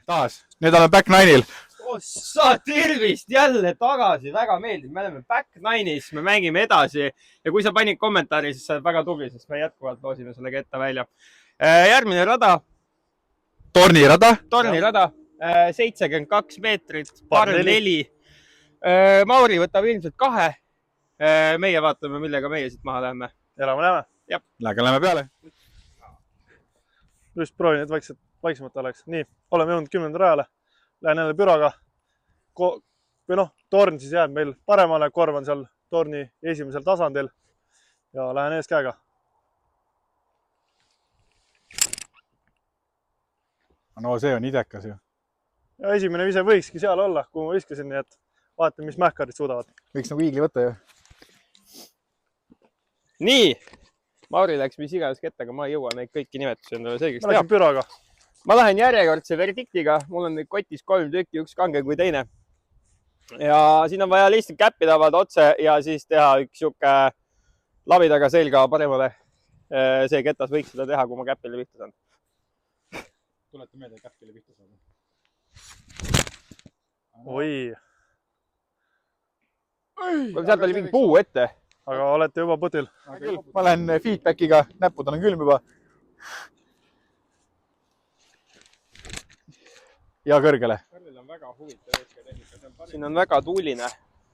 taas, nüüd olen Back Nine'il. Sa tervist jälle tagasi, väga meeldib, me oleme Back Nine'is, me mängime edasi ja kui sa panid kommentaari, siis sa oled väga tubli, sest me jätkuvalt loosime selle ketta välja. Järgmine rada. Tornirada, 72 meetrit, par 4. Mauri võtab ilmselt 2. Meie vaatame, millega meie siit maha läheme. Elame näeme? Jah. Läheme peale. Just proovin, et vaiksemalt oleks. Nii, oleme jõudnud 10. rajale. Lähen jälle büroga. Või noh, torn siis jääb meil paremale, korv on seal torni esimesel tasandil. Ja lähen ees käega. No see on idekas ju. Ja esimene vise võikski seal olla, kui ma viskasin, nii et vaatame, mis mähkarid suudavad. Võiks nagu iigli võtta ju. Nii, Mauri läks mis iganes kettaga, ma ei jõua neid kõiki nimetusi endale selgeks teha. Ma läksin büroga. Ma lähen järjekordse verdiktiga, mul on neid kotis 3 tükki, üks kange kui teine. Ja siin on vaja lihtsalt käppi tabada otse ja siis teha üks siuke labidaga selga paremale. See ketas võiks seda teha, kui ma käpile pihta saan. Tulete meelde käpile pihta saada. Oi. Sealt oli mingi puu ette. Aga olete juba putil. Ma lähen feedbackiga, näpud on külm juba. Ja kõrgele. Siin on väga tuuline,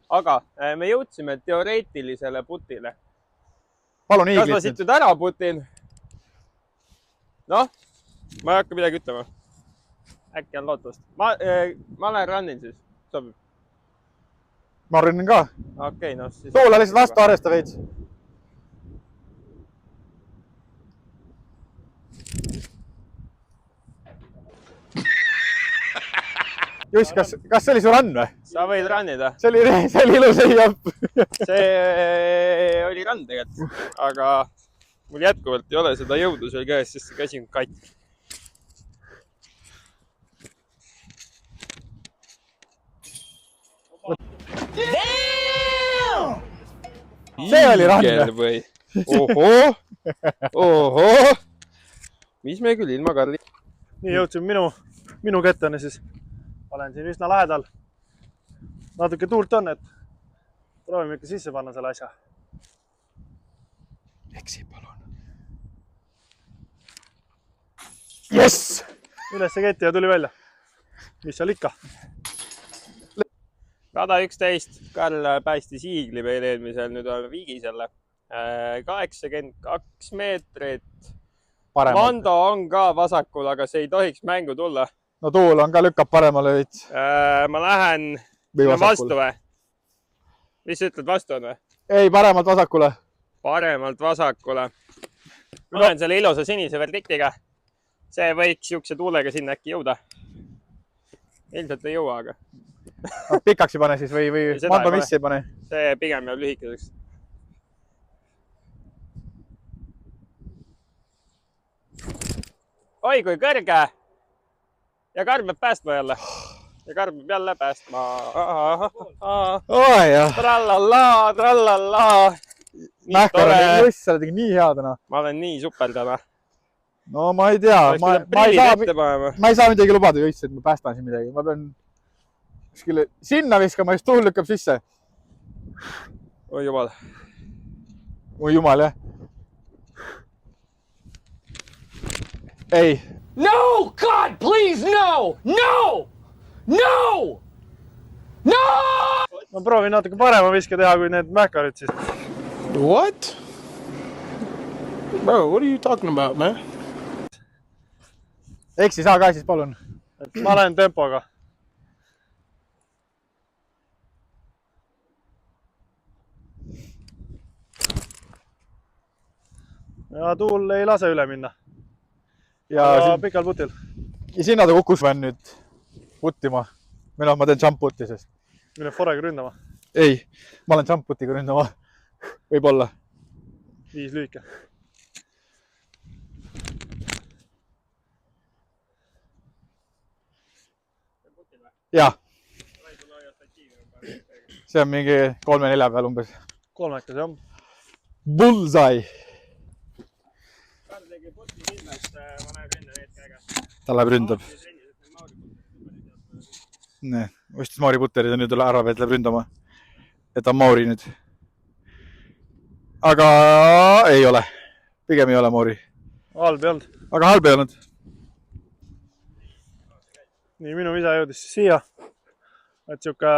aga me jõudsime teoreetilisele putile. Palun kas ma siit nüüd ära putin? Noh, ma ei hakka midagi ütlema. Äkki on lootust. Ma lähen rannin siis, sobib. Ma rannin ka. Okei, no siis... Tuula lihtsalt vastu arvesta veits. Juss, kas see oli su rann või? Sa võid rannida. See oli ilus eiap. See oli rann tegelikult, aga mul jätkuvalt ei ole seda jõudu seal käes, sest see käsi on katki. See oli rann või? Oho! Mis me küll ilma Karli? Nii jõudsime minu kettani siis. Olen siin üsna lähedal. Natuke tuult on, et proovime ikka sisse panna selle asja. Eksi, palun. Yes! Üles see ketti ja tuli välja. Mis seal ikka? Rada 11. Karl päästis iigli veel eelmisel, nüüd on Viigisele. 82 meetrit. Mando on ka vasakul, aga see ei tohiks mängu tulla. No tuul on ka lükkab paremale veits. Ma lähen vastu või? Mis sa ütled, vastu on või? Ei, paremalt vasakule. Paremalt vasakule. Ma lähen selle ilusa sinise verdiktiga. See võiks siukse tuulega sinna äkki jõuda. Ilmselt ei jõua, aga... Pikaks ei pane siis või Mando missi ei pane? See pigem jääb lühikeseks. Oi, kui kõrge! Ja Karl peab päästma jälle. Ja Karl peab jälle päästma. Trallallaa. Mähkar on just, sa oled nii hea täna. Ma olen nii super täna. No ma ei tea. Ma ei saa midagi lubada just, et ma päästan siin midagi. Ma pean sinna viskama, just tuul lükkab sisse. Oi jumal. Oi jumal, jah. Ei. No! God, please, no! No! No! No! Ma proovin natuke parema viske teha kui need mähkarid siis. What? Bro, what are you talking about, man? Eksi saa ka siis, palun. Ma lähen tempoga. Ja tuul ei lase üle minna. Ja pikal putil. Ja sinna ta kukkus võin nüüd puttima. Või noh, ma teen jump putti, sest... Mine forega ründama? Ei, ma olen jump putiga ründama. Võib-olla. 5 lühike. Jah. See on mingi 3-4 peal umbes. 3-kas, jah. Bullseye. Ta läheb ründab. ostis Mauri puterid ja nüüd Arabet läheb ründama. Et on Mauri nüüd. Aga ei ole. Pigem ei ole Mauri. Halb ei olnud. Aga halb ei olnud. Nii, minu isa jõudis siia. Et siuke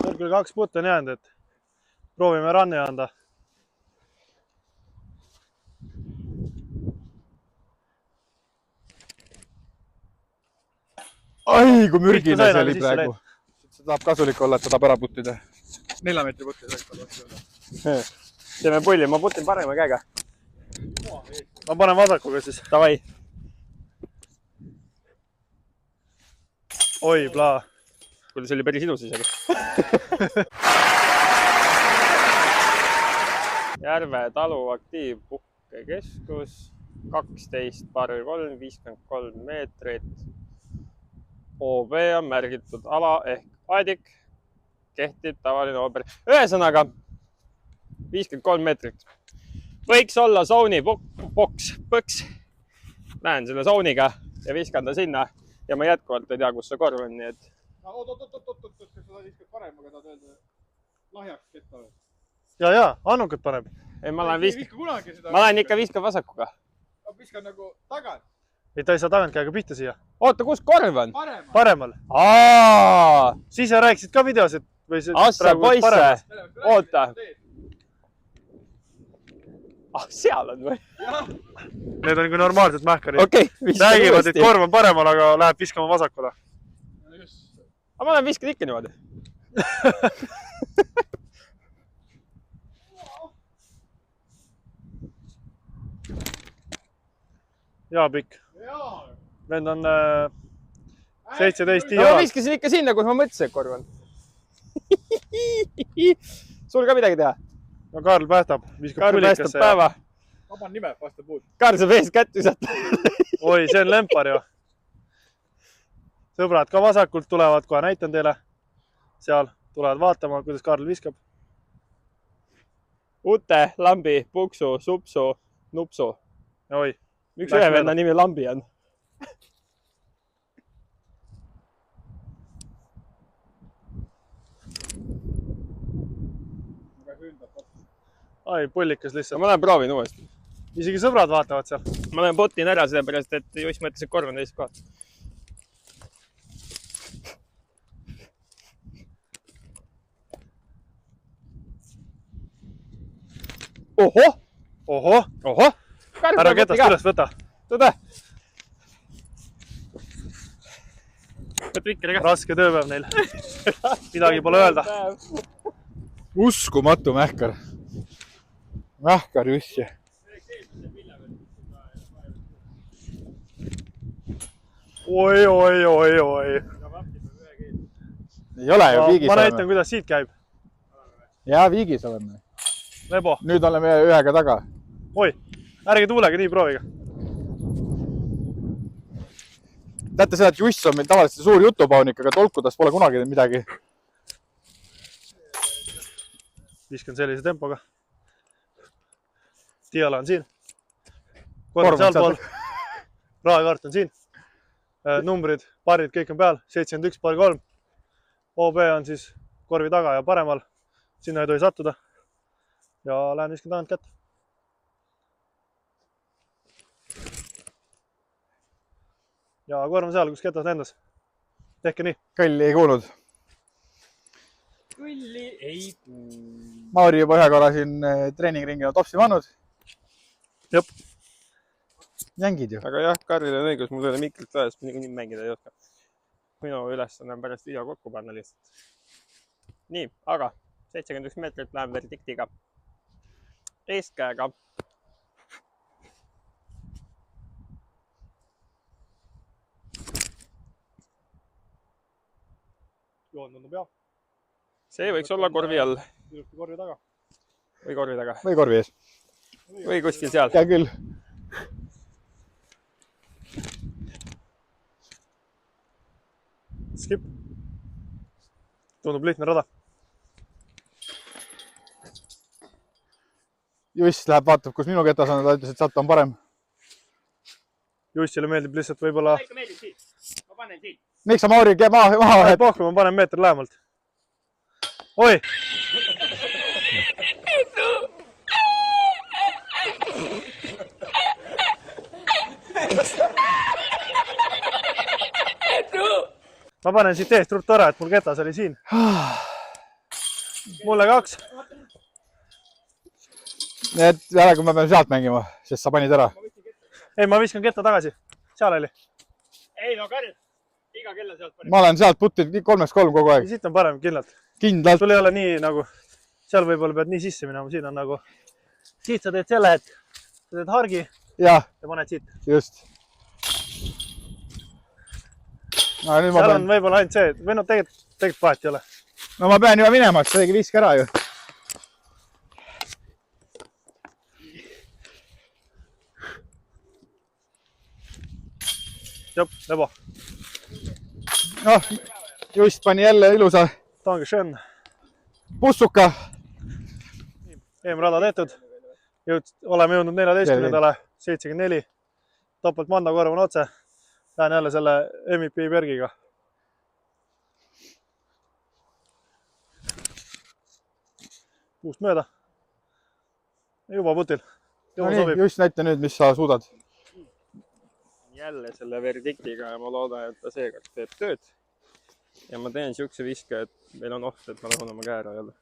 küll 2 putt on jäänud, et proovime ranni anda. Ai, kui mürgine see oli praegu. See tahab kasulik olla, et ta tahab ära puttida. 4 meetri puttida. Teeme pulli, ma putin parema käega. Ma panen vasakuga siis. Davai. Oi, plaa. Kuule, see oli päris ilus isegi. Järve talu aktiiv puhkekeskus. 12 par 3, 53 meetrit. OB on märgitud ala ehk aadik. Kehtib tavaline ooper. Ühesõnaga 53 meetrit. Võiks olla zone'i põks. Lähen selle zone'iga ja viskan ta sinna. Ja ma jätkuvalt ei tea, kus see korv on. Nii et... Oot, kas seda viskad parem, aga tahad öelda lahjaks ketta või? Ja, annukad paneb. Ei, ma lähen ikka viskan vasakuga. Viskan nagu tagant. Ei, ta ei saa tagant käega pihta siia. Oota, kus korv on? Paremal. Siis sa rääkisid ka videos, et... Assa poisse. Oota. Seal on või? Need on nagu normaalsed mähkarid. Okei, räägivad, et korv on paremal, aga läheb viskama vasakule. Aga ma lähen viskan ikka niimoodi. Jaa, pikk. Vend on 17 ma viskasin ikka sinna, kus ma mõtlesin, et korv on. Sul ka midagi teha? No Karl päästab. Karl päästab päeva. Vaban nime, vastab puud. Karl saab ees kätt visata. Oi, see on lempar ju. Sõbrad ka vasakult tulevad, kohe näitan teile. Seal tulevad vaatama, kuidas Karl viskab. Ute, lambi, puksu, supsu, nupsu. Oi. Üks ühe venna nimi Lambi on. Ai, pullikas lihtsalt. Ma lähen proovin uuesti. Isegi sõbrad vaatavad seal. Ma lähen botin ära sellepärast, et just mõtles, et korv on teist kohal. Ohoh! Ära ketast üles võta. Tõde! Raske tööpäev neil. Midagi pole öelda. Uskumatu mähkar. Mähkar jussi. Oi. Ei ole ju viigis. Ma näitan, kuidas siit käib. Jaa, viigis oleme. Lebo. Nüüd oleme ühega taga. Oi, ärge tuulega nii prooviga. Teate seda, et Juss on meil tavaliselt suur jutupaunik, aga tolkudas pole kunagi midagi. Viskan sellise tempoga. Tiala on siin. Korv seal pool. Rahakaart on siin. Numbrid, parid, kõik on peal. 71 par 3. OB on siis korvi taga ja paremal. Sinna ei tohi sattuda. Ja lähen viskan tagant kätt. Ja korv on seal, kus ketas lendas. Tehke nii. Kõlli ei kuulnud. Kõlli ei kuulnud. Mauri juba ühe korra siin treeningringina topsi pannud. Jop. Jängid ju. Aga jah, Karlil on õigus, mul ei ole mikrit tões, nii mängida ei oska. Minu ülesanne on pärast video kokku panna lihtsalt. Nii, aga 71 meetrit lähen verdiktiga. Eeskäega. Joon tundub jah. See võiks olla korvi all. Ilusti korvi taga. Või korvi taga. Või korvi ees. Või kuskil seal. Käe küll. Skip. Tundub lihtne rada. Juss läheb vaatab, kus minu ketas on, ta ütles, et sealt on parem. Jussile meeldib lihtsalt võib-olla... Ikka meeldib siit. Ma panen siit. Miks sa Mauri maha Pohku, ma panen meetri lähemalt. Oi! Ma panen siit eest ruttu ära, et mul ketas oli siin. Mulle 2. Et järelikult ma pean sealt mängima, sest sa panid ära. Ei, ma viskan ketta tagasi. Seal oli. Ei no Karl, iga kella sealt paneb. Ma olen sealt puttinud 3-3 kogu aeg. Siit on parem kindlalt. Kindlalt. Sul ei ole nii nagu, seal võib-olla pead nii sisse minema, siin on nagu, siit sa teed selle, et sa teed hargi ja paned siit. Just. No, nüüd seal on võib-olla ainult see, või no tegelikult vahet ei ole. No ma pean juba minema, et sa tegi viske ära ju. Jop, lebo. Noh, just pani jälle ilusa Dankeschön. Pussuka. Eemrada tehtud. Oleme jõudnud 14-ndale, 74. Topelt Manda korv on otse. Lähen jälle selle MVP Bergiga. Puust mööda. Juba putil. No nii, just näita nüüd, mis sa suudad. Jälle selle verdiktiga ja ma loodan, et ta seekord teeb tööd. Ja ma teen siukse viske, et meil on oht, et ma lõhun oma käe ära jälle.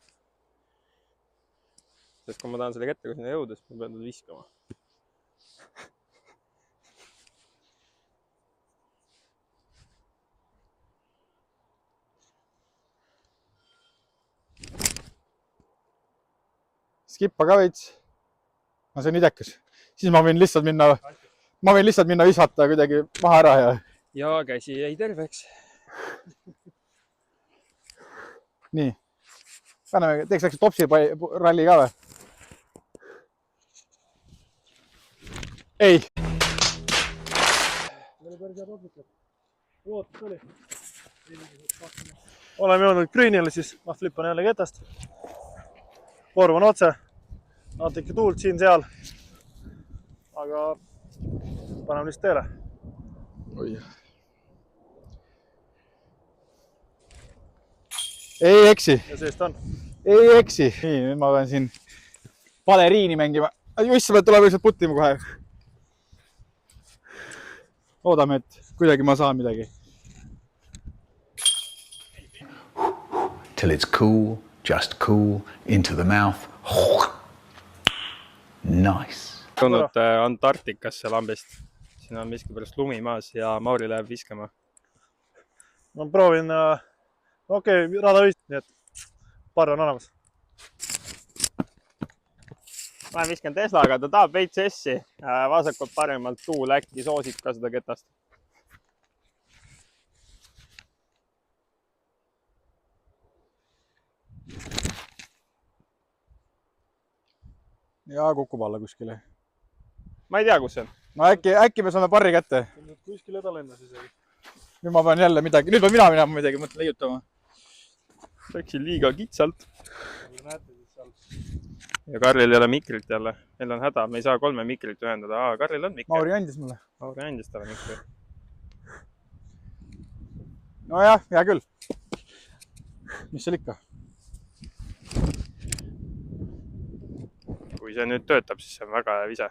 Sest kui ma tahan selle kättega sinna jõuda, siis ma pean teda viskama. Skippa ka veits. No see on idekas. Siis ma võin lihtsalt minna visata kuidagi maha ära ja käsi jäi terveks. Nii. Teeks väikse topsi ralli ka või? Ei. Oleme jõudnud greenile, siis ma flippan jälle ketast. Korv on otse. Natuke tuult siin-seal. Aga paneme lihtsalt teele. Oi. Ei eksi. Ja seest on. Ei eksi. Nii, nüüd ma pean siin baleriini mängima. Just sa pead tuleb lihtsalt puttima kohe. Loodame, et kuidagi ma saan midagi. Till it's cool, just cool, into the mouth. Nice. Tulnud Antarktikasse lambist. Siin on miskipärast lumi maas ja Mauri läheb viskama. Ma proovin, okei, rada ühist, nii et par on olemas. Ma viskan Teslaga, ta tahab veits essi. Vasakult paremalt tuul äkki soosib ka seda ketast. Ja kukub alla kuskile. Ma ei tea, kus see on. No äkki me saame parri kätte. Kuskil edalendas isegi. Nüüd ma pean jälle midagi, nüüd pean mina minema midagi, mõtlen leiutama. Läksin liiga kitsalt. Ja Karlil ei ole mikrit jälle. Meil on häda, me ei saa 3 mikrit ühendada. Karlil on mikrit. Mauri andis mulle. Mauri andis talle mikrit. No jah, hea küll. Mis seal ikka? Kui see nüüd töötab, siis see on väga hea vise.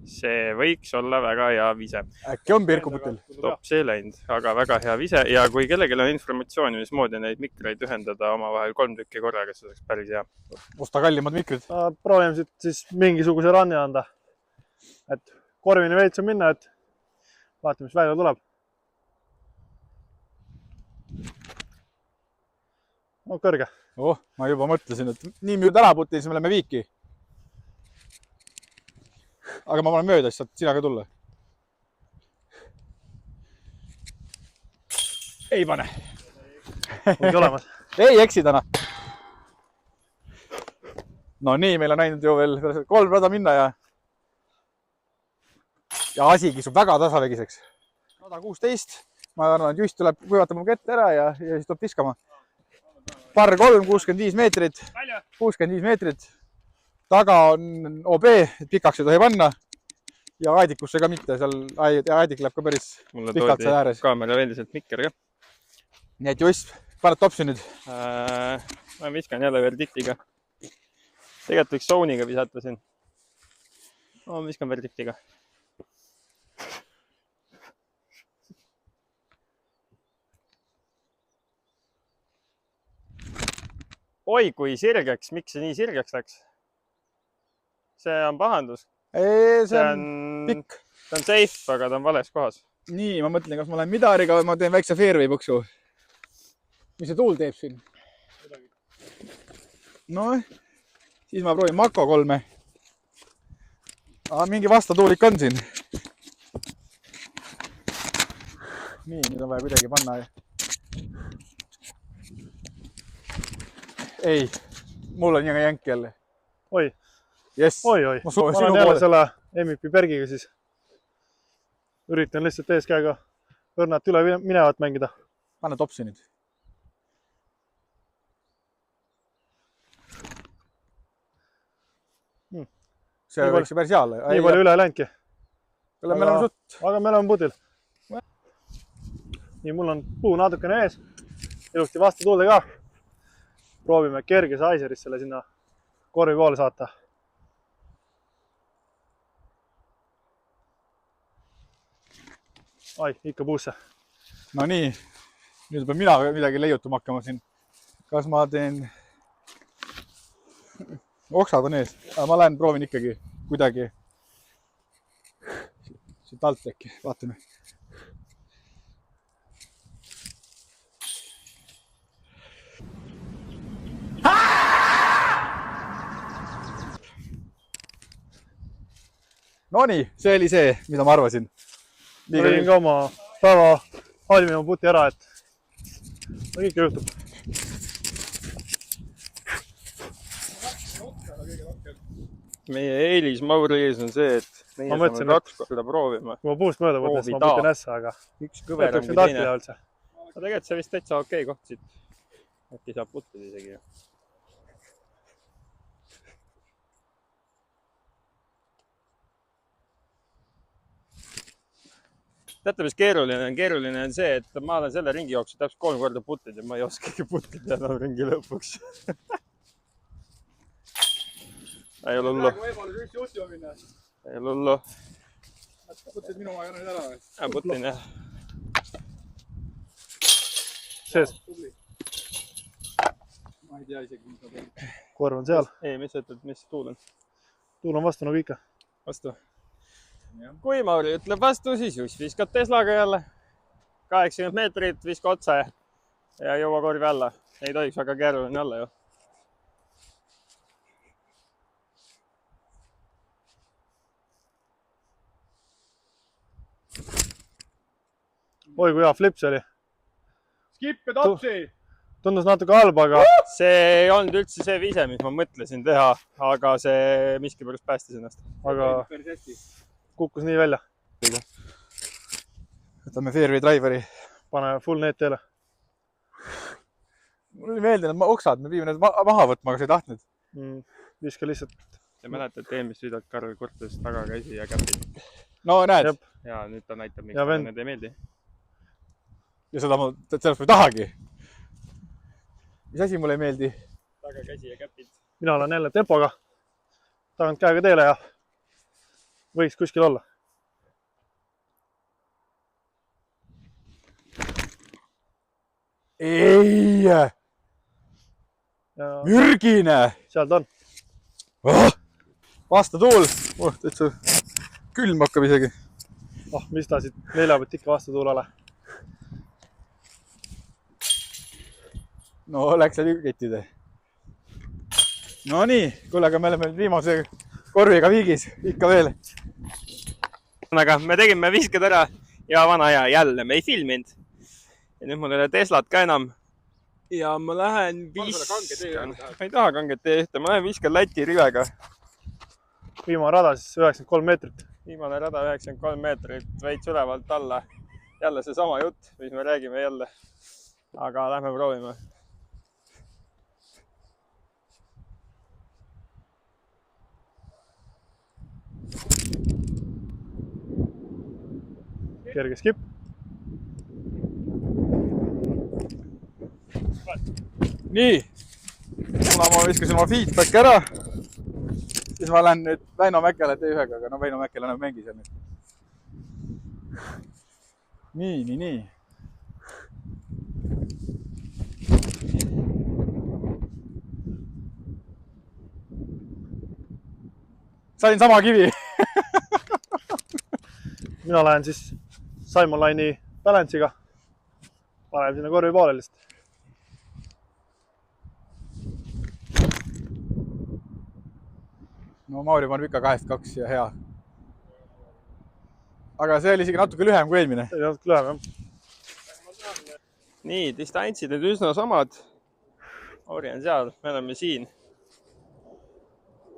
See võiks olla väga hea vise. Äkki on pirkuputil? Top see läinud, aga väga hea vise. Ja kui kellelgi on informatsiooni, mismoodi neid mikreid ühendada omavahel 3 tükki korraga, see oleks päris hea. Osta kallimad mikrid. Proovime siit siis mingisuguse ranni anda. Et korvini veits on minna, et vaatame, mis välja tuleb. No kõrge. Ma juba mõtlesin, et nii müüd ära putti, siis me läheme viiki. Aga ma panen mööda, siis saad sina ka tulla. Ei pane. Ongi olemas. Ei eksi täna. No nii, meil on näinud ju veel 3 rada minna ja asi kisub väga tasavägiseks. Rada 16. Ma arvan, et just tuleb kuivatab mu kette ära ja siis tuleb viskama. Par 3, 65 meetrit. 65 meetrit. Taga on OB, et pikaks ei tohi panna. ja aedikusse ka mitte, seal aedik läheb ka päris mulle pikalt seal toodi ääres. kaamera endiselt mikker ka. Nii et Joss, paned topsi nüüd. Ma viskan jälle verdiktiga. Tegelikult võiks zooniga visata siin. Ma viskan verdiktiga. Oi, kui sirgeks. Miks see nii sirgeks läks? See on pahandus. See on pikk. Ta on safe, aga ta on vales kohas. Nii, ma mõtlen, kas ma lähen midariga või ma teen väikse fairway puksu. Mis see tuul teeb siin? No, siis ma proovin Mako 3. Mingi vastatuul ikka on siin. Nii, nüüd on vaja kuidagi panna. Ei, mul on jänk jälle. Oi, Yes. oi. Ma olen jälle selle MVP Bergiga siis. Üritan lihtsalt eeskäega õrnat üle minevat mängida. Pane topsi nüüd. See võiks ju päris hea olla. Nii palju üle läinki. Me oleme sutt. Aga me oleme putil. Nii, mul on puu natukene ees. Ilusti vastu tuulde ka. Proovime kerge saiserist selle sinna korvi poole saata. Ai, ikka puusse. No nii, nüüd pean mina midagi leiutama hakkama siin. Kas ma teen... Oksad on ees. Ma lähen proovin ikkagi kuidagi siit alt äkki. Vaatame. Nonii, see oli see, mida ma arvasin. Ma tegin ka oma päeva halvima puti ära, et ikka juhtub. Meie eelis Mauri ees on see, et meie saame 2 korda proovima. Kui ma puust mööda võttes, ma putin ässa, aga üks kõveram kui teine. No tegelikult see vist täitsa okei koht siit. Äkki saab puttida isegi. Teate, mis keeruline on? Keeruline on see, et ma olen selle ringi jooksul täpselt 3 korda puttid ja ma ei oskagi puttida enam ringi lõpuks. Ei ole hullu. Ei ole hullu. Puttid minu maja nüüd ära või? Putin jah. Sees. Ma ei tea isegi, mis ma teen. Korv on seal. Ei, mis sa ütled, mis tuul on? Tuul on vastu nagu ikka. Vastu. Kui Mauri ütleb vastu, siis just viskad Teslaga jälle. 80 meetrit, viska otsa ja jõua korvi alla. Ei tohiks väga keeruline olla ju. Oi, kui hea flip see oli. Skip ja topsi! Tundus natuke halb, aga... See ei olnud üldse see vise, mis ma mõtlesin teha, aga see miskipärast päästis ennast. Aga kukkus nii välja. Võtame fairway driveri. Pane full net teele. Mulle oli meeldinud oksad, me viime need maha võtma, aga sa ei tahtnud. Viska lihtsalt. Te mäletad eelmist videot Karl Kurtes taga käsi ja käpid. No näed. Jep. Ja nüüd ta näitab, miks ta need ei meeldi. Ja seda ma sellest ei tahagi. Mis asi mulle ei meeldi? Taga käsi ja käpid. Mina olen jälle tempoga. Tagant käega teele ja võiks kuskil olla. Ei! Mürgine! Seal ta on. Vasta tuul! Täitsa külm hakkab isegi. Mis ta siit neljapäevat ikka vastu tuulele. No läks läbi kettide. No nii, kuule, aga me oleme viimase korviga viigis. Ikka veel. Aga me tegime visked ära ja vana aja jälle me ei filminud. Ja nüüd mul ei ole Teslat ka enam. Ja ma lähen viskan. Ma ei taha kanget tee ühte. Ma lähen viskan Läti rivega. Viimane rada siis 93 meetrit. Viimane rada 93 meetrit, veits ülevalt alla. Jälle see sama jutt, mis me räägime jälle. Aga lähme proovime. kerge skip. nii, kuna ma viskasin oma feedbacki ära, siis ma lähen nüüd Väino Mäkkele T1-ga, aga no Väino Mäkkel enam mängi seal nüüd. nii. Sain sama kivi. Mina lähen siis Simon Line'i balance'iga. Panen sinna korvi poole lihtsalt. No Mauri paneb ikka 2-2 ja hea. Aga see oli isegi natuke lühem kui eelmine. See oli natuke lühem, jah. nii, distantsid nüüd üsna samad. Mauri on seal, me oleme siin.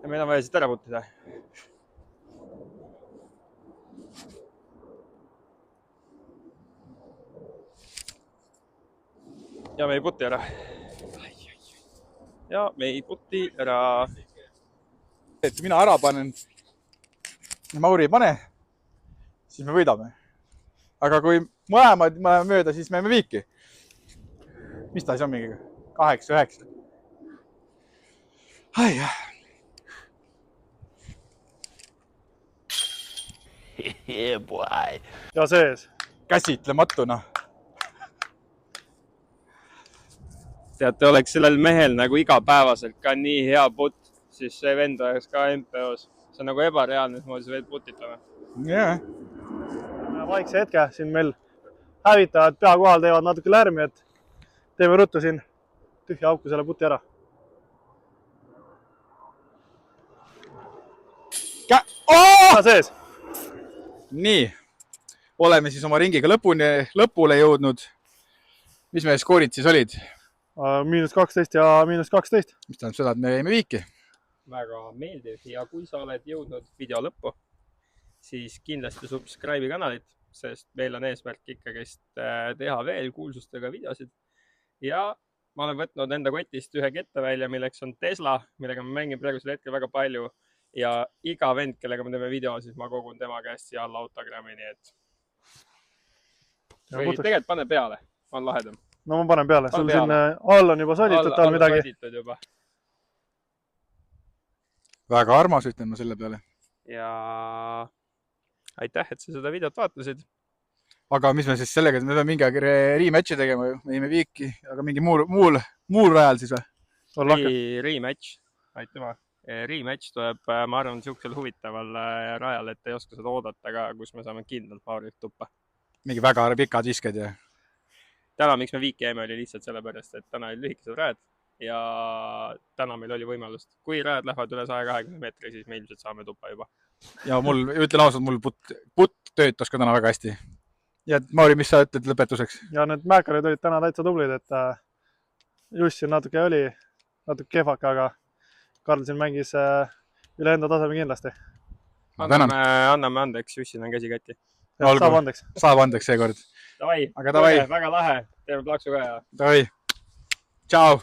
Ja meil on vaja siit ära puttida. Ja me ei putti ära. Ja me ei putti ära. Et mina ära panen ja Mauri ei pane, siis me võidame. Aga kui mõlemad mööda, siis me viiki. Mis ta siis on mingi 8-9? Ai jah. Yeah, boy. Ja sees. Käsitlematuna. Teate, oleks sellel mehel nagu igapäevaselt ka nii hea putt, siis see vend oleks ka MPO-s. See on nagu ebareaalne, et ma see veel putitame. Jah. Vaikse hetke siin meil hävitajad pea kohal teevad natuke lärmi, et teeme ruttu siin tühja auku selle puti ära. Oh! Sees. Nii, oleme siis oma ringiga lõpule jõudnud. Mis meie skoorid siis olid? -12 ja -12. Mis tähendab seda, et me jäime viiki. Väga meeldiv ja kui sa oled jõudnud video lõppu, siis kindlasti subscribe'i kanalit, sest meil on eesmärk ikkagist teha veel kuulsustega videosid. Ja ma olen võtnud enda kotist ühe kette välja, milleks on Tesla, millega ma mängin praegusel hetkel väga palju. Ja iga vend, kellega me teeme video, siis ma kogun tema käest siia alla autogrammi, nii et või tegelikult pane peale, on lahedam. No ma panen peale, sul siin all on juba solitud tal midagi. Väga armas, ütlen ma selle peale. Ja aitäh, et sa seda videot vaatasid. Aga mis me siis sellega, me peame mingi aeg rematch'i tegema ju, me jäime viiki, aga mingi muul rajal siis või? Rematch, aitüma. Rematch tuleb, ma arvan, siuksel huvitaval rajal, et ei oska seda oodata ka, kus me saame kindlalt Maurilt tuppa. Mingi väga pikad visked ja? Täna, miks me viiki jäime, oli lihtsalt sellepärast, et täna oli lühikesed rajad ja täna meil oli võimalust. Kui rajad lähevad üle 120 meetri, siis me ilmselt saame tuppa juba. Ja mul, ütlen ausalt, mul putt töötas ka täna väga hästi. Ja Mauri, mis sa ütled lõpetuseks? Ja need mäekarid olid täna täitsa tublid, et Jussi natuke oli natuke kehvaka, aga Karl siin mängis üle enda taseme kindlasti. Anname andeks, Jussil on käsi katti. Saab andeks. Saab andeks seekord. Davai, aga davai. Väga lahe. Teeme plaksu ka ja. Davai. Ciao.